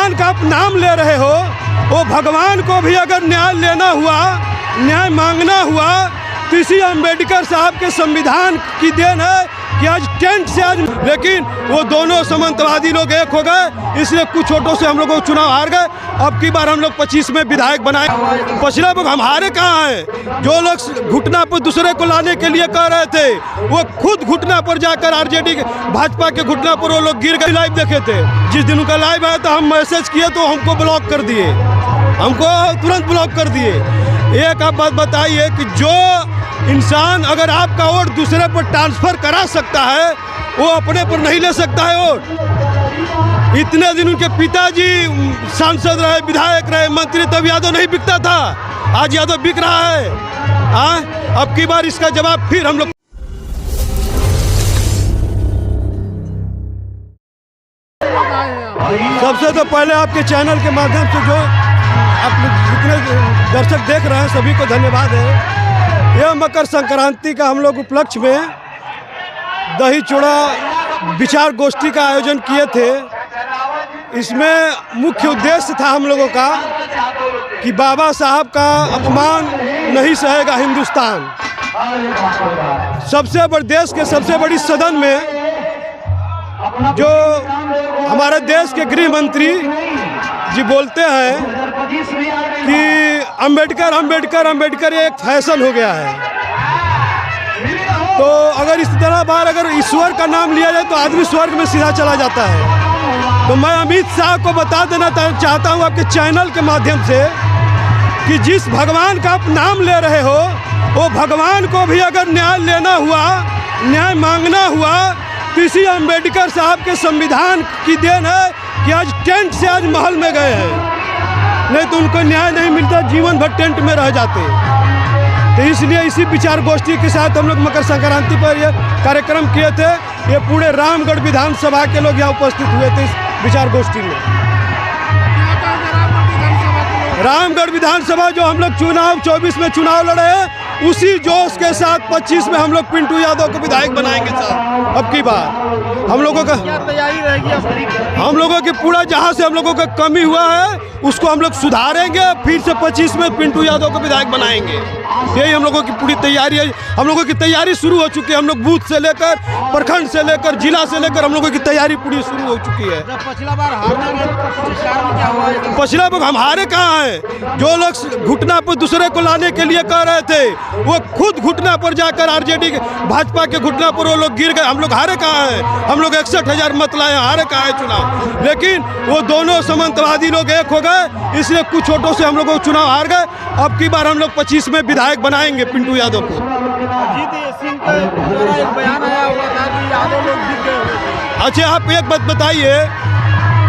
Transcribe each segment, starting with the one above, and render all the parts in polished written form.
भगवान का आप नाम ले रहे हो, वो भगवान को भी अगर न्याय लेना हुआ, न्याय मांगना हुआ, तो इसी अम्बेडकर साहब के संविधान की देन है कि आज टेंट से आज, लेकिन वो दोनों सामंतवादी लोग एक हो गए, इसलिए कुछ वोटों से हम लोग चुनाव हार गए। अब की बार हम लोग 25 में विधायक बनाए। पिछला लोग हम हारे कहाँ हैं? जो लोग घुटना पर दूसरे को लाने के लिए कह रहे थे, वो खुद घुटना पर जाकर आरजेडी भाजपा के घुटना पर वो लोग गिर गए। लाइव देखे थे, जिस दिन उनका लाइव आया तो हम मैसेज किए तो हमको ब्लॉक कर दिए, हमको तुरंत ब्लॉक कर दिए। एक आप बात बताइए कि जो इंसान अगर आपका वोट दूसरे पर ट्रांसफर करा सकता है, वो अपने पर नहीं ले सकता है वोट। इतने दिन उनके पिताजी सांसद रहे, विधायक रहे, मंत्री, तब यादव नहीं बिकता था, आज यादव बिक रहा है। अब की बार इसका जवाब फिर हम लोग। सबसे तो पहले आपके चैनल के माध्यम से जो आप जितने दर्शक देख रहे हैं सभी को धन्यवाद है। यह मकर संक्रांति का हम लोग उपलक्ष्य में दही चूड़ा विचार गोष्ठी का आयोजन किए थे। इसमें मुख्य उद्देश्य था हम लोगों का कि बाबा साहब का अपमान नहीं सहेगा हिंदुस्तान। सबसे बड़े देश के सबसे बड़ी सदन में जो हमारे देश के गृह मंत्री जी बोलते हैं कि अंबेडकर अंबेडकर अंबेडकर एक फैशन हो गया है, तो अगर इस तरह बार अगर ईश्वर का नाम लिया जाए तो आदमी स्वर्ग में सीधा चला जाता है। तो मैं अमित शाह को बता देना चाहता हूँ आपके चैनल के माध्यम से कि जिस भगवान का आप नाम ले रहे हो, वो भगवान को भी अगर न्याय लेना हुआ, न्याय मांगना हुआ, तो इसी अम्बेडकर साहब के संविधान की देन है कि आज टेंट से आज महल में गए हैं, नहीं तो उनको न्याय नहीं मिलता, जीवन भर टेंट में रह जाते। तो इसलिए इसी विचार गोष्ठी के साथ हम लोग मकर संक्रांति पर ये कार्यक्रम किए थे। ये पूरे रामगढ़ विधानसभा के लोग यहाँ उपस्थित हुए थे इस विचार गोष्ठी में। रामगढ़ विधानसभा जो हम लोग चुनाव 24 में चुनाव लड़े हैं, उसी जोश के साथ 25 में हम लोग पिंटू यादव को विधायक बनाएंगे साहब। अब की बार हम लोगों का क्या तैयारी रहेगी? हम लोगों की पूरा जहां से हम लोगों का कमी हुआ है उसको हम लोग सुधारेंगे, फिर से 25 में पिंटू यादव को विधायक बनाएंगे। यही हम लोगों की पूरी तैयारी है। हम लोगों की तैयारी शुरू हो चुकी है। हम लोग बूथ से लेकर प्रखंड से लेकर जिला से लेकर हम लोगों की तैयारी पूरी शुरू हो चुकी है। पिछला बार हारने में क्या हुआ? पिछला बार हम हारे कहाँ हैं? जो लोग घुटना पर दूसरे को लाने के लिए कह रहे थे, वो खुद घुटना पर जाकर आरजेडी भाजपा के घुटना पर वो लोग गिर गए। हम लोग हारे कहाँ हैं? हम लोग 61,000 मत लाए, हारे कहाँ है चुनाव? लेकिन वो दोनों सामंतवादी लोग एक हो गए, इसलिए कुछ वोटों से हम लोग चुनाव हार गए। अब की बार हम लोग 25 में विधायक बनाएंगे पिंटू यादव को। अजीत सिंह का एक बयान आया हुआ था कि यादव लोग जीत गए। अच्छा, आप एक बात बताइए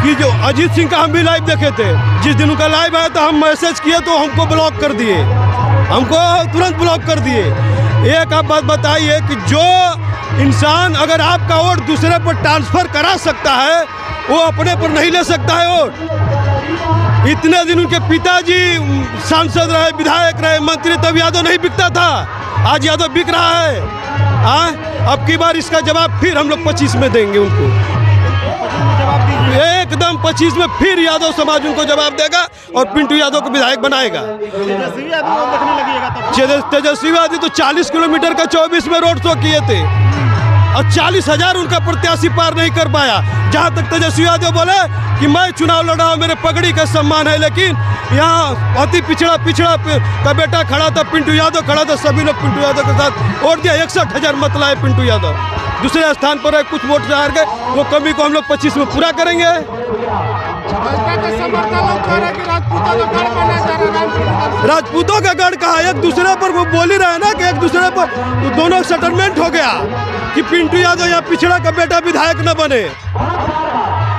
कि जो अजीत सिंह का हम भी लाइव देखे थे, जिस दिन उनका लाइव आया तो हम मैसेज किए तो हमको ब्लॉक कर दिए, हमको तुरंत ब्लॉक कर दिए। एक आप बात बताइए कि जो इंसान अगर आपका वोट दूसरे पर ट्रांसफर करा सकता है, वो अपने पर नहीं ले सकता है वोट। इतने दिन उनके पिताजी सांसद रहे, विधायक रहे, मंत्री, तब यादव नहीं बिकता था, आज यादव बिक रहा है। अब की बार इसका जवाब फिर हम लोग 25 में देंगे उनको, एकदम 25 में फिर यादव समाज उनको जवाब देगा और पिंटू यादव को विधायक बनाएगा। तेजस्वी यादव तो 40 किलोमीटर का 24 में रोड शो किए थे और 40,000 उनका प्रत्याशी पार नहीं कर पाया। जहां तक तेजस्वी यादव बोले कि मैं चुनाव लड़ा हूं, मेरे पगड़ी का सम्मान है, लेकिन यहाँ अति पिछड़ा का बेटा खड़ा था, पिंटू यादव खड़ा था, सभी लोग पिंटू यादव के साथ वोट दिया। 61,000 मत लाए पिंटू यादव, दूसरे स्थान पर है, कुछ वोट से हार गए। वो कमी को हम लोग 25 में पूरा करेंगे। राजपूतों का गढ़ कहा, एक दूसरे पर वो बोल ही रहे ना कि एक दूसरे पर दोनों सेटलमेंट हो गया कि पिंटू यादव यहाँ पिछड़ा का बेटा विधायक न बने।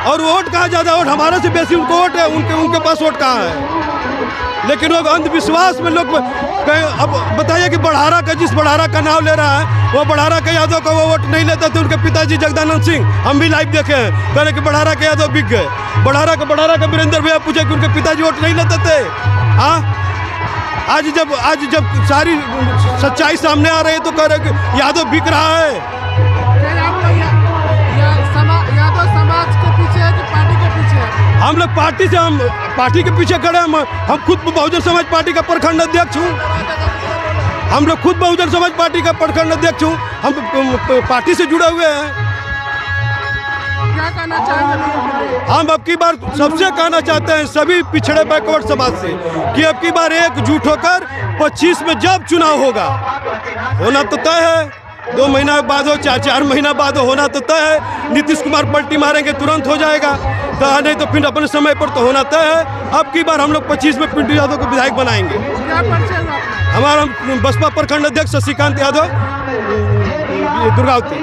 और वोट कहाँ ज़्यादा, वोट हमारे से बेसी उनको वोट है, उनके पास वोट कहाँ है? लेकिन लोग अंधविश्वास में लोग अब बताइए कि बढ़ारा का, जिस बढ़ारा का नाम ले रहा है, वो बढ़ारा के यादव का वो वोट नहीं लेते थे। उनके पिताजी जगदानंद सिंह, हम भी लाइव देखे हैं, कह रहे कि बढ़ारा के यादव बिक गए। बढ़ारा का वीरेंद्र भैया पूछे कि उनके पिताजी वोट नहीं लेते थे। हाँ, आज जब सारी सच्चाई सामने आ रही है तो कह रहे कि यादव बिक रहा है। यादव समाज के पीछे है कि पार्टी के पीछे है? हम लोग पार्टी से, हम पार्टी के पीछे खड़े हैं। हम खुद बहुजन समाज पार्टी का प्रखंड अध्यक्ष हूँ। हम लोग खुद बहुजन समाज पार्टी का प्रखंड अध्यक्ष हूँ। हम पार्टी से जुड़े हुए हैं। क्या कहना चाहेंगे? हम अब की बार सबसे कहना चाहते हैं सभी पिछड़े बैकवर्ड समाज से कि अब की बार एकजुट होकर 25 में जब चुनाव होगा, होना तो तय है, 2 महीना बाद हो, 4 महीना बाद हो, होना तो तय है। नीतीश कुमार पलटी मारेंगे तुरंत हो जाएगा, तो नहीं तो फिर अपने समय पर तो होना तय है। अब की बार हम लोग 25 में पिंटू यादव को विधायक बनाएंगे। क्या परिचय है आपका? हमारा बसपा प्रखंड अध्यक्ष शशिकांत यादव, दुर्गावती।